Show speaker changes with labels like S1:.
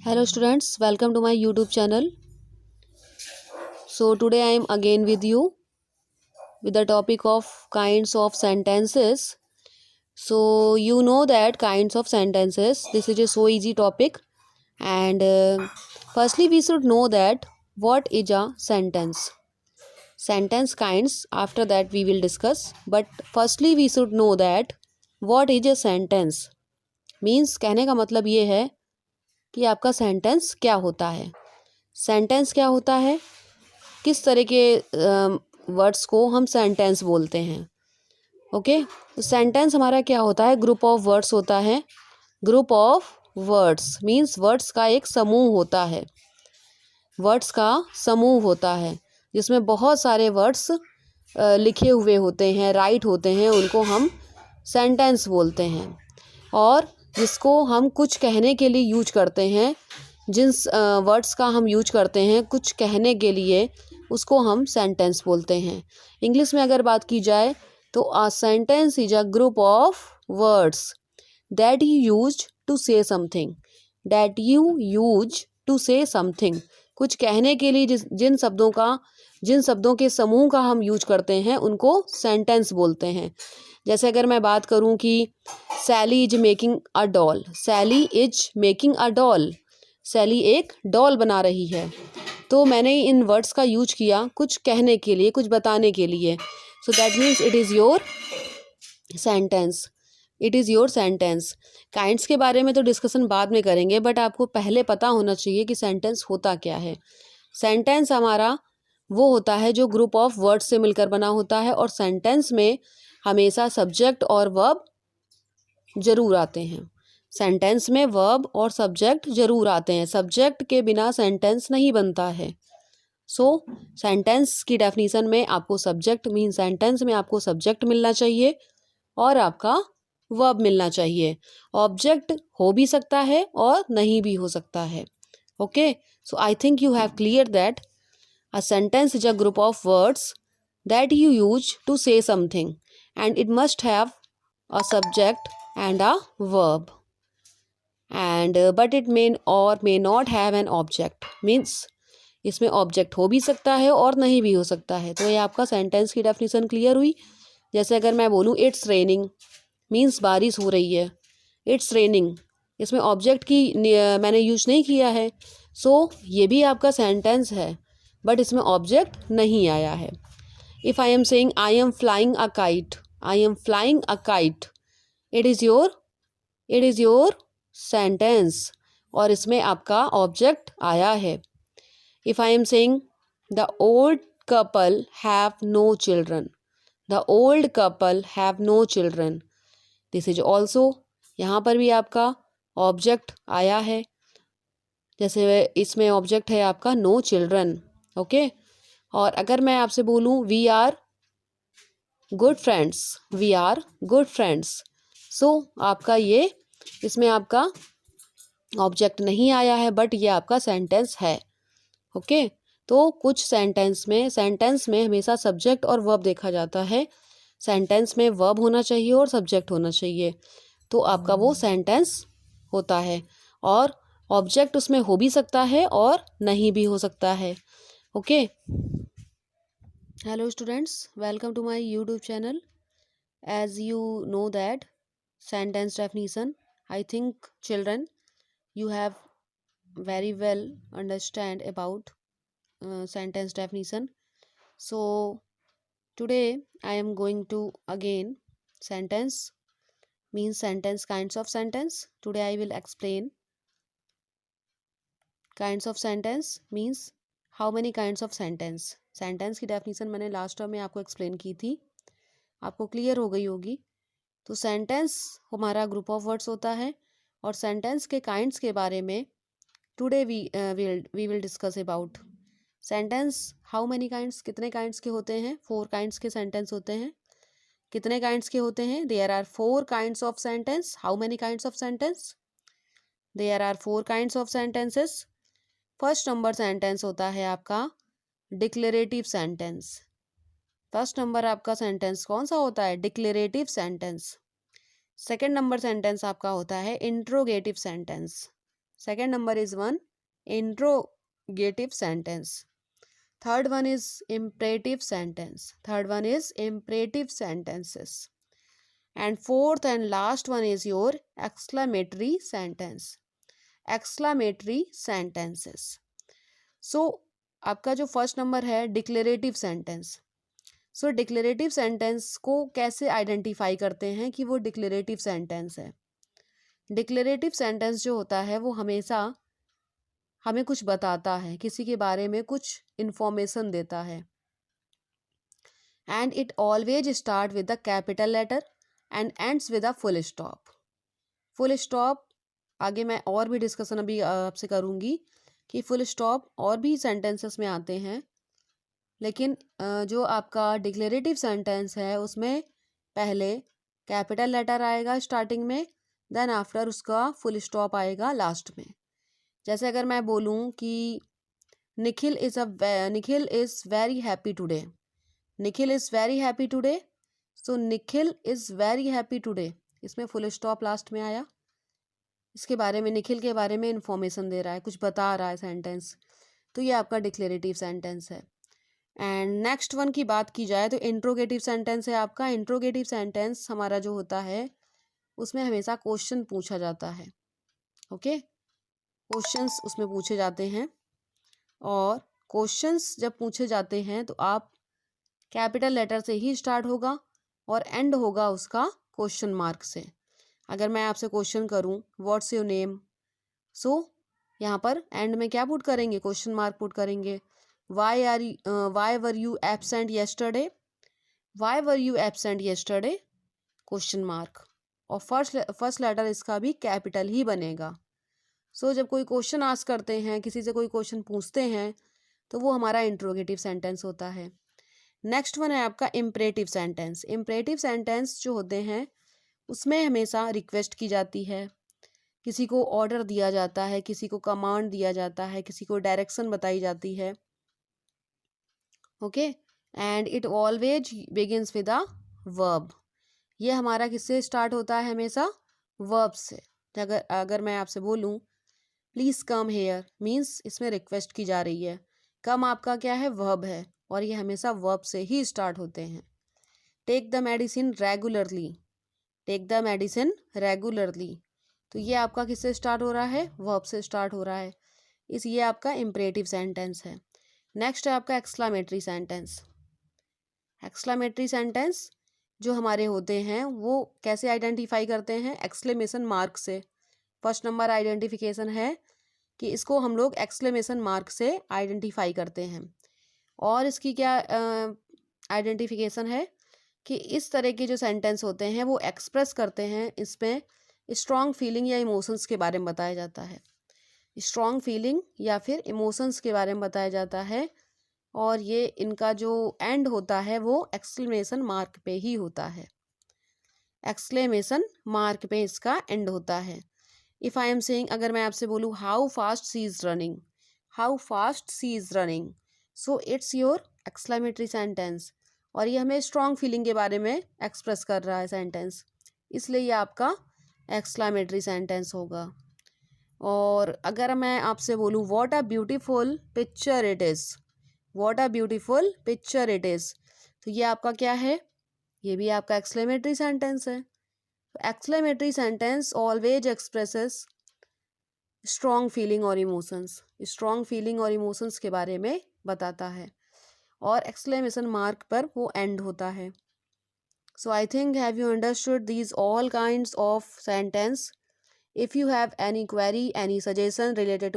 S1: Hello students, welcome to my YouTube channel. So today I am again with you with the topic of kinds of sentences. So you know that kinds of sentences, this is a so easy topic, and firstly we should know that what is a sentence. Sentence kinds, after that we will discuss, but firstly we should know that what is a sentence. Means कहने का मतलब ये है कि आपका sentence क्या होता है. सेंटेंस क्या होता है, किस तरह के वर्ड्स को हम सेंटेंस बोलते हैं. ओके, तो सेंटेंस हमारा क्या होता है, ग्रुप ऑफ वर्ड्स होता है. Group of words means words का एक समूह होता है. वर्ड्स का समूह होता है जिसमें बहुत सारे वर्ड्स लिखे हुए होते हैं, राइट होते हैं, उनको हम सेंटेंस बोलते हैं. और जिसको हम कुछ कहने के लिए यूज करते हैं, जिन वर्ड्स का हम यूज करते हैं कुछ कहने के लिए, उसको हम सेंटेंस बोलते हैं. इंग्लिश में अगर बात की जाए तो a sentence is a group of words that you use to say something. That you use to say something, कुछ कहने के लिए जिन शब्दों के समूह का हम यूज करते हैं उनको सेंटेंस बोलते हैं. जैसे अगर मैं बात करूं कि Sally is making a doll. Sally is making a doll, Sally एक डॉल बना रही है. तो मैंने इन वर्ड्स का यूज किया कुछ कहने के लिए, कुछ बताने के लिए. So that means it is your sentence. It is your sentence. Kinds के बारे में तो डिस्कशन बाद में करेंगे, बट आपको पहले पता होना चाहिए कि सेंटेंस होता क्या है. सेंटेंस हमारा वो होता है जो ग्रुप ऑफ वर्ड्स से मिलकर बना होता है, और सेंटेंस में हमेशा सब्जेक्ट और वर्ब जरूर आते हैं. सेंटेंस में वर्ब और सब्जेक्ट जरूर आते हैं. सब्जेक्ट के बिना सेंटेंस नहीं बनता है. सो सेंटेंस की डेफिनेशन में आपको सब्जेक्ट मीन सेंटेंस में आपको सब्जेक्ट मिलना चाहिए और आपका वर्ब मिलना चाहिए. ऑब्जेक्ट हो भी सकता है और नहीं भी हो सकता है. Okay, so I think you have clear that a sentence is a group of words that you use to say something, and it must have a subject and a verb, and but it may or may not have an object. means इसमें object हो भी सकता है और नहीं भी हो सकता है. तो ये आपका सेंटेंस की डेफिनेशन क्लियर हुई. जैसे अगर मैं बोलूँ इट्स रेनिंग, मीन्स बारिश हो रही है. इट्स रेनिंग, इसमें ऑब्जेक्ट की मैंने यूज नहीं किया है, सो ये भी आपका सेंटेंस है, बट इसमें ऑब्जेक्ट नहीं आया है. If I am saying I am flying a kite, I am flying a kite, it is your sentence, और इसमें आपका ऑब्जेक्ट आया है. If I am saying the old couple have no children, the old couple have no children, this is also, यहाँ पर भी आपका object आया है. जैसे इसमें ऑब्जेक्ट है आपका नो चिल्ड्रन. ओके, और अगर मैं आपसे बोलूँ we are good friends, we are good friends, so आपका ये इसमें आपका ऑब्जेक्ट नहीं आया है, बट ये आपका सेंटेंस है. ओके, तो कुछ सेंटेंस में हमेशा सब्जेक्ट और वर्ब देखा जाता है. सेंटेंस में वर्ब होना चाहिए और सब्जेक्ट होना चाहिए, तो आपका वो सेंटेंस होता है. और ऑब्जेक्ट उसमें हो भी सकता है और नहीं भी हो सकता है. Okay, hello students, welcome to my YouTube channel. As you know that sentence definition, I think children you have very well understand about sentence definition. So today I am going to again sentence means sentence, kinds of sentence. Today I will explain kinds of sentence means how many kinds of sentence. Sentence की definition मैंने last time में आपको explain की थी, आपको clear हो गई होगी. तो सेंटेंस हमारा ग्रुप ऑफ वर्ड्स होता है, और सेंटेंस के काइंड्स के बारे में today we will discuss about sentence. How many kinds, कितने काइंड्स के होते हैं? 4 काइंड्स के सेंटेंस होते हैं. कितने काइंड्स के होते हैं? There are 4 kinds of sentence. How many kinds of sentence? There are 4 kinds of sentences. First number sentence होता है आपका डिक्लेरेटिव सेंटेंस. फर्स्ट नंबर आपका सेंटेंस कौन सा होता है? Declarative sentence. Second number sentence आपका होता है interrogative sentence. Second number is one interrogative sentence. Third one is imperative sentence. Third one is imperative sentences. And fourth and last one is your exclamatory sentence. Exclamatory sentences. So आपका जो first number है declarative sentence. सो declarative sentence को कैसे identify करते हैं कि वो declarative sentence है. डिक्लेरेटिव सेंटेंस जो होता है वो हमेशा हमें कुछ बताता है, किसी के बारे में कुछ इन्फॉर्मेशन देता है. And it always start with the capital letter and ends with a full stop. Full stop आगे मैं और भी डिस्कशन अभी आपसे करूँगी कि फुल स्टॉप और भी सेंटेंसेस में आते हैं, लेकिन जो आपका डिक्लेरेटिव सेंटेंस है उसमें पहले कैपिटल लेटर आएगा स्टार्टिंग में, देन आफ्टर उसका फुल स्टॉप आएगा लास्ट में. जैसे अगर मैं बोलूँ कि Nikhil is very happy today. Nikhil is very happy today. So Nikhil is very happy today, इसमें फुल स्टॉप लास्ट में आया. इसके बारे में, निखिल के बारे में इंफॉर्मेशन दे रहा है, कुछ बता रहा है सेंटेंस, तो ये आपका डिक्लेरेटिव सेंटेंस है. एंड नेक्स्ट वन की बात की जाए तो इंट्रोगेटिव सेंटेंस है आपका. इंट्रोगेटिव सेंटेंस हमारा जो होता है उसमें हमेशा क्वेश्चन पूछा जाता है. ओके, क्वेश्चंस उसमें पूछे जाते हैं, और क्वेश्चंस जब पूछे जाते हैं तो आप कैपिटल लेटर से ही स्टार्ट होगा और एंड होगा उसका क्वेश्चन मार्क से. अगर मैं आपसे क्वेश्चन करूं व्हाट्स योर नेम, सो यहाँ पर एंड में क्या पुट करेंगे, क्वेश्चन मार्क पुट करेंगे. Why were you absent yesterday, why were you absent yesterday, question mark. और फर्स्ट लेटर इसका भी कैपिटल ही बनेगा. सो जब कोई क्वेश्चन आस्क करते हैं, किसी से कोई क्वेश्चन पूछते हैं, तो वो हमारा इंट्रोगेटिव सेंटेंस होता है. नेक्स्ट वन है आपका इम्परेटिव सेंटेंस. इम्परेटिव सेंटेंस जो होते हैं उसमें हमेशा रिक्वेस्ट की जाती है, किसी को ऑर्डर दिया जाता है, किसी को कमांड दिया जाता है, किसी को डायरेक्शन बताई जाती है. Okay, and it always begins with a verb. ये हमारा किससे स्टार्ट होता है, हमेशा वर्ब से. अगर मैं आपसे बोलूँ प्लीज़ कम हेयर, मीन्स इसमें रिक्वेस्ट की जा रही है. कम आपका क्या है, वर्ब है, और ये हमेशा वर्ब से ही स्टार्ट होते हैं. Take the medicine regularly, take the medicine regularly, तो ये आपका किससे स्टार्ट हो रहा है, वर्ब से स्टार्ट हो रहा है. ये आपका इम्परेटिव सेंटेंस है. नेक्स्ट है आपका एक्सक्लामेटरी सेंटेंस. एक्सक्लामेटरी सेंटेंस जो हमारे होते हैं वो कैसे आइडेंटिफाई करते हैं, एक्सक्लेमेशन मार्क से. फर्स्ट नंबर आइडेंटिफिकेशन है कि इसको हम लोग एक्सक्लेमेशन मार्क से आइडेंटिफाई करते हैं. और इसकी क्या आइडेंटिफिकेशन है कि इस तरह के जो सेंटेंस होते हैं वो एक्सप्रेस करते हैं, इसमें स्ट्रॉन्ग फीलिंग या इमोशंस के बारे में बताया जाता है. स्ट्रॉन्ग फीलिंग या फिर इमोशंस के बारे में बताया जाता है, और ये इनका जो एंड होता है वो एक्सक्लेमेशन मार्क पे ही होता है. एक्सक्लेमेशन मार्क पे इसका एंड होता है. इफ़ आई एम सेइंग, अगर मैं आपसे बोलूँ how fast she is running, how fast she is running, so it's your exclamatory sentence, और ये हमें स्ट्रॉन्ग फीलिंग के बारे में एक्सप्रेस कर रहा है सेंटेंस, इसलिए ये आपका एक्सक्लेमेटरी सेंटेंस होगा. और अगर मैं आपसे बोलूँ what a beautiful picture it is, what a beautiful picture it is, तो ये आपका क्या है, ये भी आपका एक्सक्लेमेटरी सेंटेंस है. Exclamatory sentence always expresses strong feeling और इमोशंस, स्ट्रॉन्ग फीलिंग और इमोशंस के बारे में बताता है, और एक्सक्लेमेशन मार्क पर वो एंड होता है. So I think have you understood these all kinds of sentence. If you have any query, any suggestion related to